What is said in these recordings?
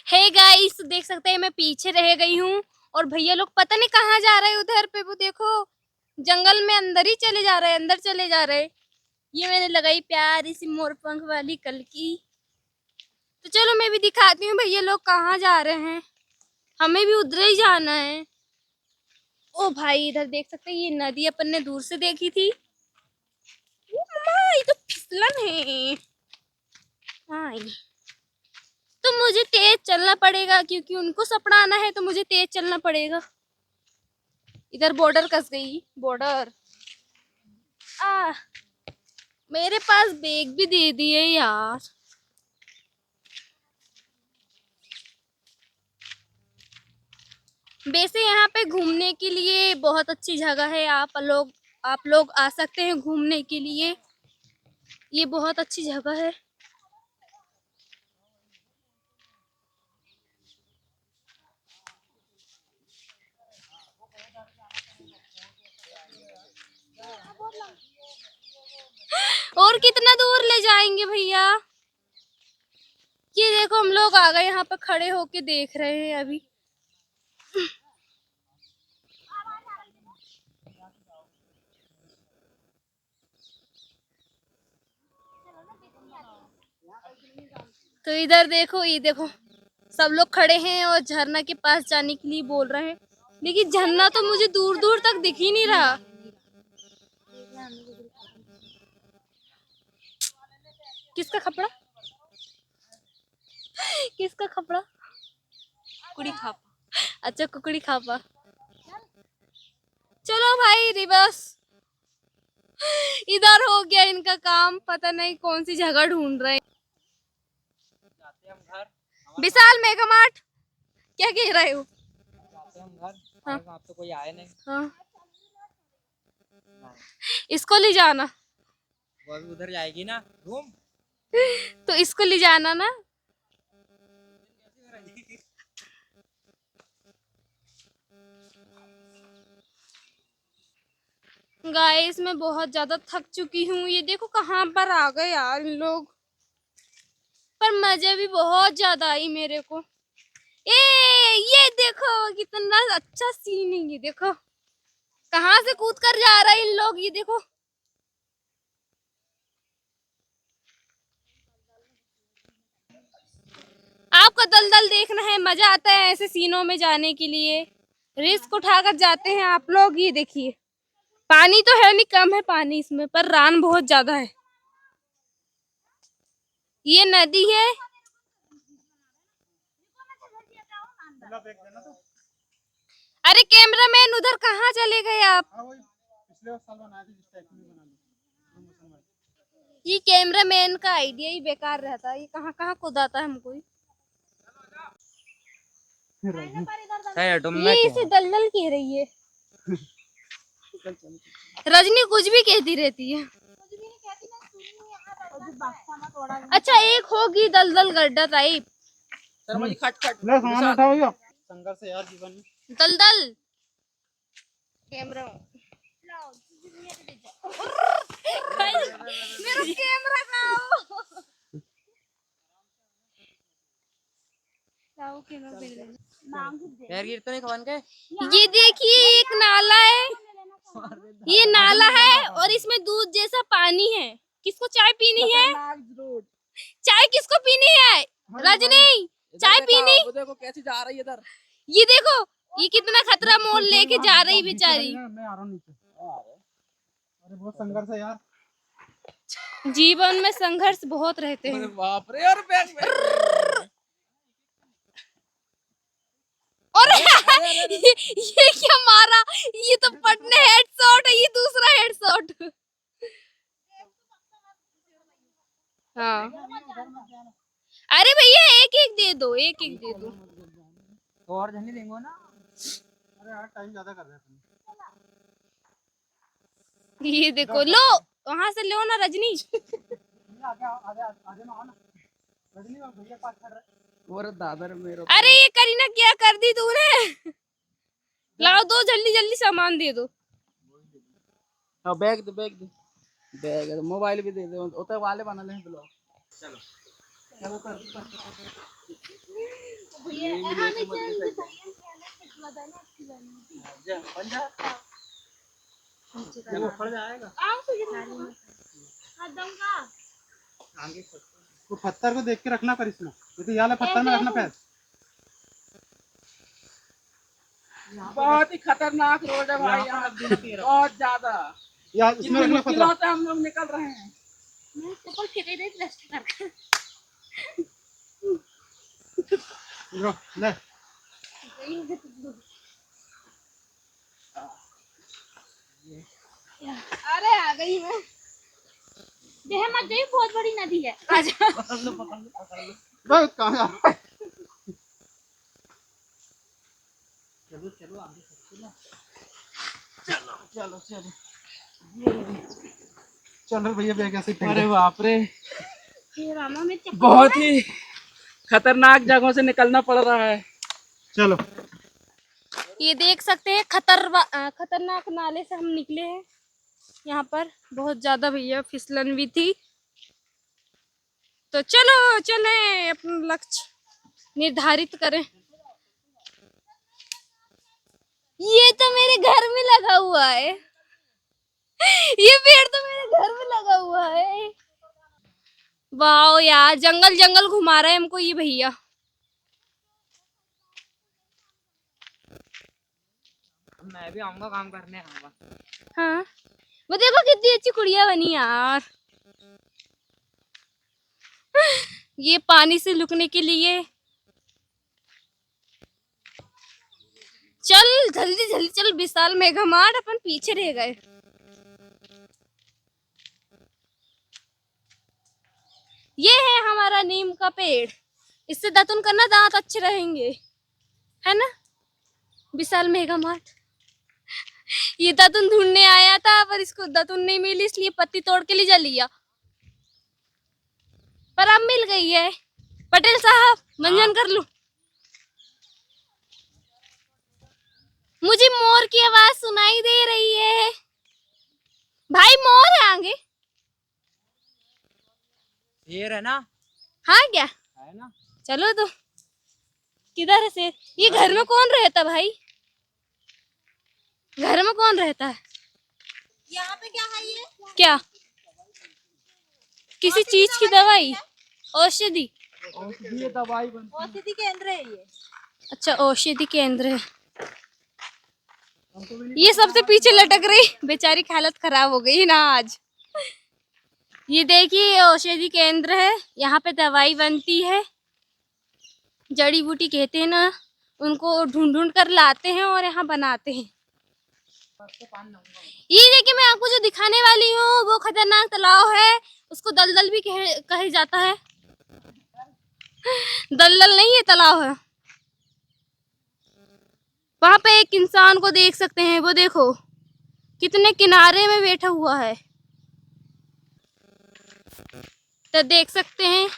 Hey guys, देख सकते हैं मैं पीछे रह गई हूँ और भैया लोग पता नहीं कहाँ जा रहे हैं। उधर पे वो देखो, जंगल में अंदर ही चले जा रहे हैं, अंदर चले जा रहे हैं। ये मैंने लगाई प्यारी सी मोर पंख वाली कल की। तो चलो मैं भी दिखाती हूँ भैया लोग कहाँ जा रहे हैं। हमें भी उधर ही जाना है। ओ भाई, इधर देख सकते हैं, ये नदी अपन ने दूर से देखी थी। ओ मामा, ये तो फिसलन है। हाँ, तो मुझे तेज चलना पड़ेगा क्योंकि उनको सपड़ाना है, तो मुझे तेज चलना पड़ेगा। इधर बॉर्डर कस गई, बॉर्डर। आ मेरे पास बैग भी दे दिए यार। वैसे यहाँ पे घूमने के लिए बहुत अच्छी जगह है। आप लोग आ सकते हैं घूमने के लिए। ये बहुत अच्छी जगह है। और कितना दूर ले जाएंगे भैया? ये देखो, हम लोग आ गए, यहाँ पे खड़े होके देख रहे हैं अभी। तो इधर देखो, ये देखो, सब लोग खड़े हैं और झरना के पास जाने के लिए बोल रहे हैं, लेकिन झरना तो मुझे दूर दूर तक दिख ही नहीं रहा। किसका कपड़ा? किसका कपड़ा? कुड़ी खापा। अच्छा, कुकड़ी खापा। चलो भाई, रिवर्स। इधर हो गया इनका काम। पता नहीं कौन सी जगह ढूंढ रहे हैं। विशाल मेगा मार्ट, क्या कह रहे हो? हम घर। हाँ। वहाँ तो कोई आया नहीं। हाँ। इसको ले जाना। वो अभी उधर जाएगी ना रूम। तो इसको ले जाना ना। गाइस, मैं बहुत ज्यादा थक चुकी हूँ। ये देखो कहाँ पर आ गए यार इन लोग। पर मजे भी बहुत ज्यादा आई मेरे को। ये देखो कितना अच्छा सीन है। ये देखो कहाँ से कूद कर जा रहे हैं इन लोग। ये देखो, आपको दलदल देखना है, मजा आता है ऐसे सीनों में जाने के लिए। रिस्क उठाकर जाते हैं आप लोग। ये देखिए, पानी तो है नहीं, कम है पानी इसमें, पर रान बहुत ज्यादा है। ये नदी है। अरे कैमरामैन, उधर कहाँ चले गए आप? ये कैमरामैन का आइडिया ही बेकार रहता है। ये कहाँ कहाँ कुदाता है हमको। ये इसे दलदल कह रही है। रजनी कुछ भी कहती रहती है। अच्छा, एक होगी दलदल गड्ढा टाइप। संघर्ष है यार जीवन में। दलदल कैमरा। मेरा कैमरा ये देखिए, एक नाला है। ये नाला है और इसमें दूध जैसा पानी है। किसको चाय पीनी है? चाय किसको पीनी है? रजनी, चाय पीनी? देखो कैसी जा रही है इधर। ये देखो, ये कितना खतरा मोल लेके जा रही बेचारी। मैं आ रहा हूँ नीचे। अरे बहुत संघर्ष है यार। जीवन में संघर्ष बहुत रहते हैं। बाप रे यार, और ये क्या मारा? ये तो पटने हेडशॉट है, ये दूसरा हेडशॉट। हाँ, अरे भैया एक एक दे दो, एक एक दे दो। तो और जल्दी देंगे ना। अरे यार टाइम ज्यादा कर रहे हैं। ये देखो, लो वहां से लो ना रजनी। और दादर मेरे। अरे ये करीना, क्या कर दी तूने? लाओ, दो जल्दी जल्दी सामान दे दो। हाँ, बैग दे मोबाइल भी दे दो। उतर वाले बना ले ब्लॉग। चलो मिले तो मत जा बन जा देखो फट जाएगा तो पत्थर को देख के रखना पर इसमें ये तो ये वाला पत्थर में रखना पैर। बहुत ही खतरनाक रोड है भाई यहाँ बहुत ज्यादा या इसमें रखना मुश्किलों पत्थर। से हम लोग निकल रहे हैं मैं ऊपर फेंक दे प्लास्टिक करके लो, ले अरे आ गई मैं देह मत जाइए बहुत बड़ी नदी है आजा पकड़ लो पकड़ लो पकड़ लो बस कहाँ जा रहा है? चलो चलो आगे चलो चलो चलो चलो चलो भैया बैग ऐसे ही फेंक अरे दे। बाप रे हे रामा में चप्पल बहुत ही खतरनाक जगहों से निकलना पड़ रहा है चलो ये देख सकते हैं खतरनाक नाले से हम निकले हैं। यहाँ पर बहुत ज्यादा भैया फिसलन भी थी तो चलो चले अपना लक्ष्य निर्धारित करें। ये तो मेरे घर में लगा हुआ है ये पेड़ तो मेरे घर में लगा हुआ है। वाह यार जंगल जंगल घुमा रहा है हमको ये भैया। मैं भी आऊंगा काम करने आऊंगा हाँ वो देखो कितनी अच्छी कुड़िया बनी यार। ये पानी से लुकने के लिए चल जल्दी जल्दी चल विशाल मेघामार्ट अपन पीछे रह गए। ये है हमारा नीम का पेड़ इससे दातुन करना दांत अच्छे रहेंगे है ना। विशाल मेघामार्ट ये दातुन ढूंढने आया था पर इसको दातुन नहीं मिली इसलिए पत्ती तोड़ के ले जा लिया पर अब मिल गई है। पटेल साहब मंजन कर लूं। मुझे मोर की आवाज सुनाई दे रही है भाई मोर है आगे। शेर है ना हाँ क्या है ना चलो तो किधर है शेर। ये घर में कौन रहता भाई घर में कौन रहता है यहाँ पे क्या है ये क्या किसी चीज की दवाई औषधि। औषधीय दवाई बनती औषधि केंद्र है ये। अच्छा औषधि केंद्र है। ये सबसे पीछे लटक रही बेचारी की हालत खराब हो गई ना आज। ये देखिए औषधि केंद्र है यहाँ पे दवाई बनती है जड़ी बूटी कहते हैं ना उनको ढूंढ ढूंढ कर लाते हैं और यहाँ बनाते हैं। ये देखिए मैं आपको जो दिखाने वाली हूँ वो खतरनाक तालाब है उसको दलदल भी कहे जाता है। दलदल नहीं है तालाब है। वहां पे एक इंसान को देख सकते हैं वो देखो कितने किनारे में बैठा हुआ है तो देख सकते हैं।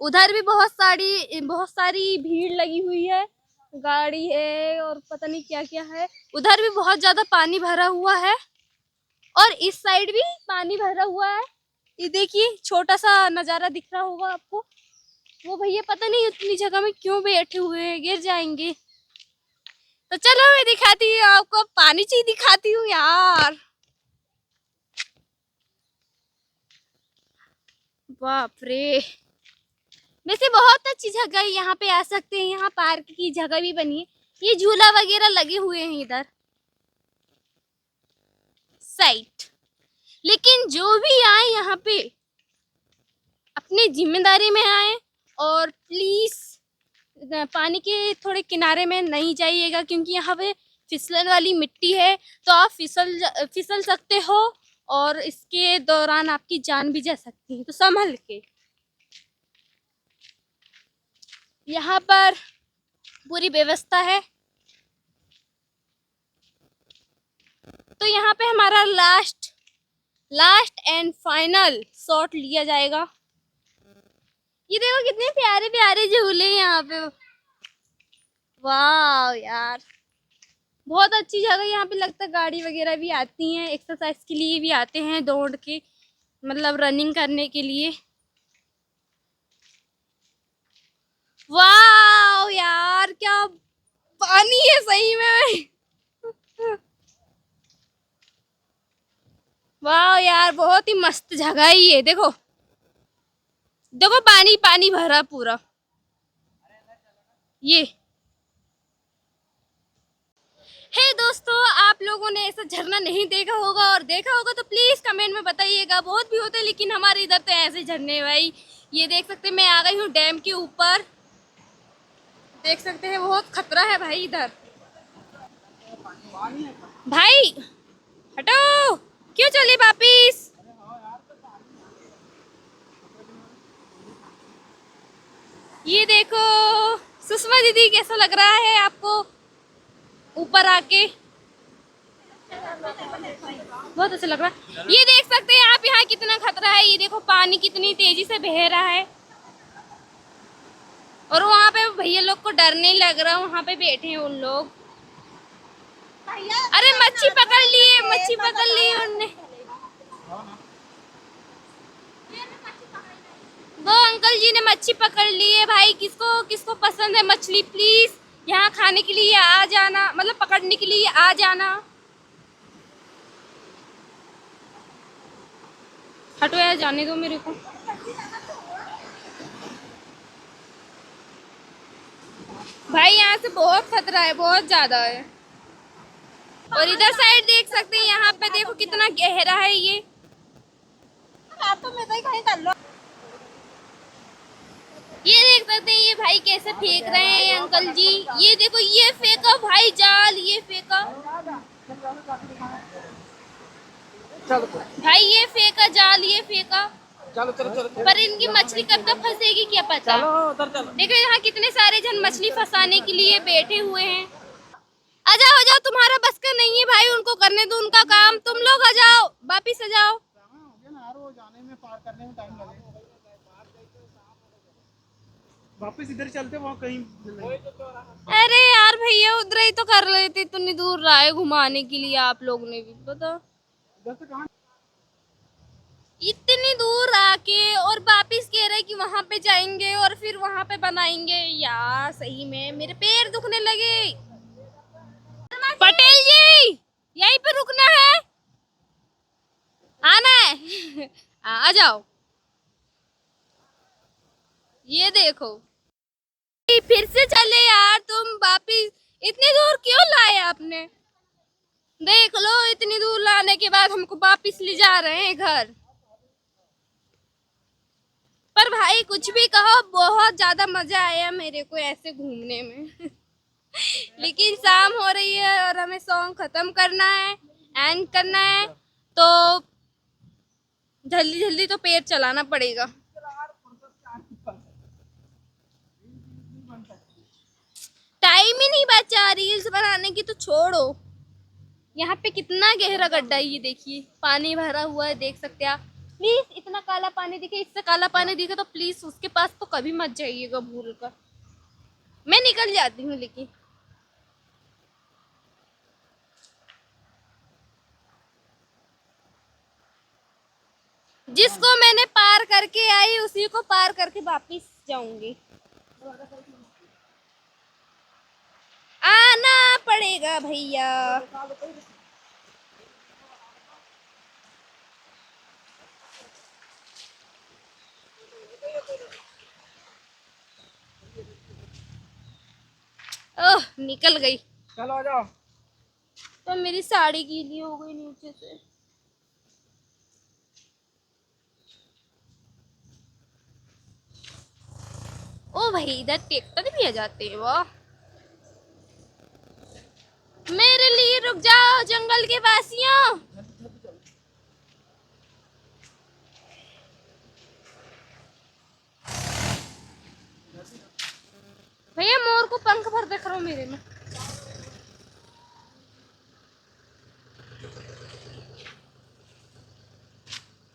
उधर भी बहुत सारी भीड़ लगी हुई है गाड़ी है और पता नहीं क्या क्या है। उधर भी बहुत ज्यादा पानी भरा हुआ है और इस साइड भी पानी भरा हुआ है। ये देखिए छोटा सा नजारा दिख रहा होगा आपको। वो भैया पता नहीं उतनी जगह में क्यों बैठे हुए हैं गिर जाएंगे। तो चलो मैं दिखाती हूँ आपको पानी चीज दिखाती हूँ यार। बाप रे वैसे बहुत अच्छी जगह है यहाँ पे आ सकते हैं। यहाँ पार्क की जगह भी बनी है ये झूला वगैरह लगे हुए हैं इधर साइड। लेकिन जो भी आए यहाँ पे अपनी जिम्मेदारी में आए और प्लीज पानी के थोड़े किनारे में नहीं जाइएगा क्योंकि यहाँ पे फिसलन वाली मिट्टी है तो आप फिसल सकते हो और इसके दौरान आपकी जान भी जा सकती है तो संभल के। यहाँ पर पूरी व्यवस्था है तो यहाँ पे हमारा लास्ट एंड फाइनल शॉट लिया जाएगा। ये देखो कितने प्यारे प्यारे झूले यहाँ पे। वाह यार बहुत अच्छी जगह। यहाँ पे लगता है गाड़ी वगैरह भी आती हैं एक्सरसाइज के लिए भी आते हैं दौड़ के मतलब रनिंग करने के लिए। वाह यार पानी है सही में। वाह यार, बहुत ही मस्त जगह है ये। देखो देखो, पानी पानी भरा पूरा ये। हे दोस्तों, आप लोगों ने ऐसा झरना नहीं देखा होगा, और देखा होगा तो प्लीज कमेंट में बताइएगा। बहुत भी होते हैं लेकिन हमारे इधर तो ऐसे झरने हैं भाई। ये देख सकते हैं, मैं आ गई हूँ डैम के ऊपर। देख सकते हैं, बहुत खतरा है भाई इधर। भाई हटो, क्यों चले वापिस? ये देखो सुषमा दीदी, कैसा लग रहा है आपको ऊपर आके? बहुत अच्छा लग रहा है। ये देख सकते हैं आप यहाँ कितना खतरा है। ये देखो पानी कितनी तेजी से बह रहा है, और वहाँ पे भैया लोग को डर नहीं लग रहा, वहाँ पे बैठे हैं उन लोग। अरे मच्छी पकड़ लिए, मच्छी पकड़ ली उनने। वो अंकल जी ने मच्छी पकड़ ली है भाई। किसको किसको पसंद है मछली, प्लीज यहाँ खाने के लिए आ जाना, मतलब पकड़ने के लिए आ जाना। हटो यार, जाने दो मेरे को। भाई यहाँ से बहुत खतरा है, बहुत ज्यादा है। और इधर साइड देख सकते हैं, यहाँ पे देखो कितना गहरा है ये। आप तो मेरे कहीं कर लो। ये देख सकते हैं ये भाई कैसे फेंक रहे हैं अंकल जी। ये देखो, ये फेंका भाई जाल, ये फेंका चलो भाई, ये फेंका जाल, ये फेंका। चलो चलो चलो पर इनकी मछली कब तक फंसेगी क्या पता। चलो उधर चलो। देखो यहाँ कितने सारे जन मछली फंसाने के लिए बैठे हुए हैं। आ जाओ, तुम्हारा बस का नहीं है भाई, उनको करने दो उनका काम। तुम लोग आ जाओ, वापिस आ जाओ। जाने में पार करने में टाइम लगेगा। वापस इधर चलते, वहाँ कहीं अरे यार भैया, उधर ही तो कर रहे थे, इतनी दूर लाए घुमाने के लिए आप लोग ने भी, बताओ। इधर से कहाँ। इतनी दूर आके और वापिस कह रहे कि वहां पे जाएंगे और फिर वहां पे बनाएंगे। यार सही में मेरे पैर दुखने लगे। पटेल जी, यहीं पे रुकना है, आना है। आ जाओ। ये देखो, फिर से चले यार तुम वापिस। इतनी दूर क्यों लाए आपने? देख लो, इतनी दूर लाने के बाद हमको वापिस ले जा रहे हैं घर। पर भाई कुछ भी कहो, बहुत ज्यादा मजा आया मेरे को ऐसे घूमने में। लेकिन शाम हो रही है और हमें सॉन्ग खत्म करना है, एंड करना है, तो जल्दी जल्दी तो पेट चलाना पड़ेगा। टाइम ही नहीं बचा रील्स बनाने की, तो छोड़ो। यहाँ पे कितना गहरा गड्ढा है, ये देखिए पानी भरा हुआ है, देख सकते हैं आप। प्लीज इतना काला पानी दिखे, इससे काला पानी दिखे तो प्लीज उसके पास तो कभी मत जाइएगा भूल कर। मैं निकल जाती हूँ लेकिन। जिसको मैंने पार करके आई उसी को पार करके वापिस जाऊंगी। आना पड़ेगा भैया। ओह, निकल गई। चलो आ जाओ। तो मेरी साड़ी गीली हो गई नीचे से। ओ भाई, इधर ट्रैक्टर भी आ जाते हैं, वाह। मेरे लिए रुक जाओ जंगल के वासियों। भैया मोर को पंख भर देख रहा हूँ मेरे में।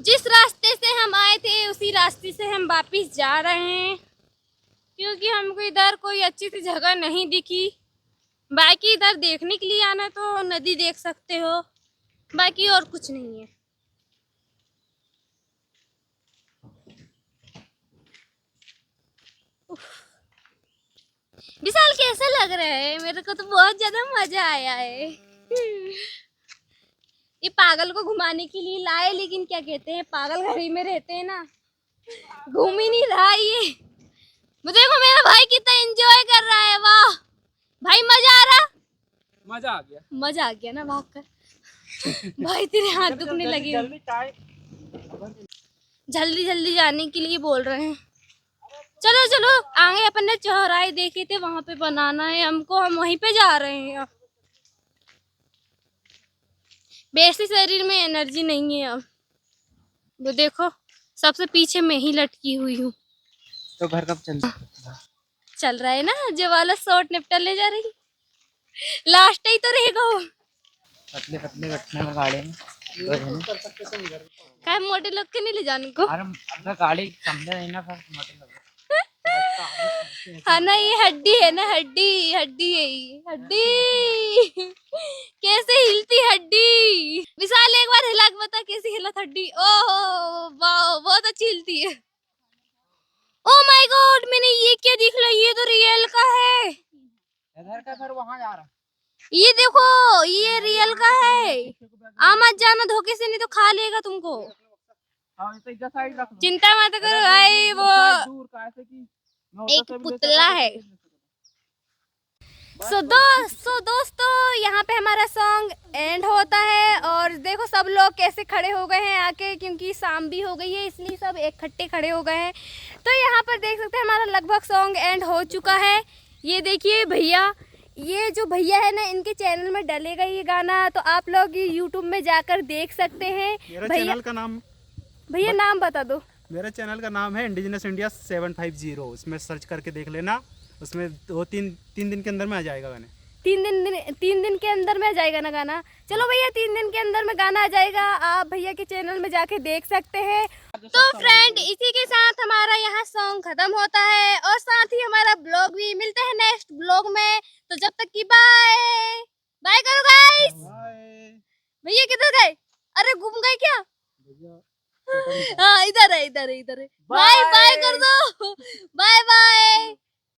जिस रास्ते से हम आए थे उसी रास्ते से हम वापिस जा रहे हैं, क्योंकि हमको इधर कोई अच्छी सी जगह नहीं दिखी। बाकी इधर देखने के लिए आना तो नदी देख सकते हो, बाकी और कुछ नहीं है। विशाल कैसा लग रहा है? मेरे को तो बहुत ज्यादा मजा आया है। ये पागल को घुमाने के लिए लाए, लेकिन क्या कहते हैं, पागल घर ही में रहते हैं ना, घूम ही नहीं रहा ये। देखो मेरा भाई कितना एंजॉय कर रहा है, वाह भाई, मजा आ रहा। मजा आ गया। मजा आ गया ना भाग कर। भाई तेरे हाथ दुखने लगे। जल्दी जल्दी जाने के लिए बोल रहे हैं। चलो चलो, आगे अपन ने चौराहे देखे थे, वहां पे बनाना है हमको, हम वहीं पे जा रहे हैं अब। वैसे शरीर में एनर्जी नहीं है अब। वो देखो, सबसे पीछे मैं ही लटकी हुई हूँ। तो घर कब चल रहा है ना, जो वाला शॉट निपटा ले जा रही, लास्ट ही तो रहेगा वो। पतले पतले बैठने में गाड़ी में काय मोटे लोग के नहीं ले जाने को। अरे गाड़ी समझा नहीं ना, मोटे लोग। हाँ ना, ये हड्डी है ना, हड्डी हड्डी है ये, हड्डी। कैसे हिलती हड्डी? विशाल एक बार हिला के बता कैसे हिला हड्डी। ओह वाह, बहुत अच्छी हिलती है। ओ माय गॉड, मैंने ये क्या देख लिया, ये तो रियल का है। इधर का फिर वहां जा रहा। ये देखो, ये रियल का है। आ मत जाना धोखे से, नहीं तो खा लेगा तुमको। हाँ, तो इधर साइड रख लो। चिंता मत करो भाई, वो दूर का ऐसे कि एक पुतला है। सो दोस्तों, यहाँ पे हमारा सॉन्ग एंड होता है। और देखो सब लोग कैसे खड़े हो गए हैं आके, क्योंकि शाम भी हो गई है, इसलिए सब इकट्ठे खड़े हो गए हैं। तो यहाँ पर देख सकते हैं हमारा लगभग सॉन्ग एंड हो चुका है। ये देखिए भैया, ये जो भैया है ना, इनके चैनल में डलेगा ये गाना, तो आप लोग यूट्यूब में जाकर देख सकते हैं। चैनल का नाम, भैया नाम बता दो। मेरे चैनल का नाम है इंडिजिनस इंडिया 750। उसमें सर्च करके देख लेना, उसमें 2-3 दिन के अंदर में आ जाएगा गाने। 3 दिन के अंदर में आ जाएगा ना गाना। चलो भैया, 3 दिन के अंदर में गाना आ जाएगा, आप भैया के चैनल में जाके देख सकते हैं। तो फ्रेंड, इसी के साथ हमारा यहाँ सॉन्ग खत्म होता है, और साथ ही हमारा ब्लॉग भी। मिलते हैं नेक्स्ट ब्लॉग में, तो जब तक की बाय बाय करो गाइस। भैया किधर गए? अरे घूम गए क्या? हाँ, इधर है, इधर है, इधर है। बाय बाय कर दो, बाय बाय।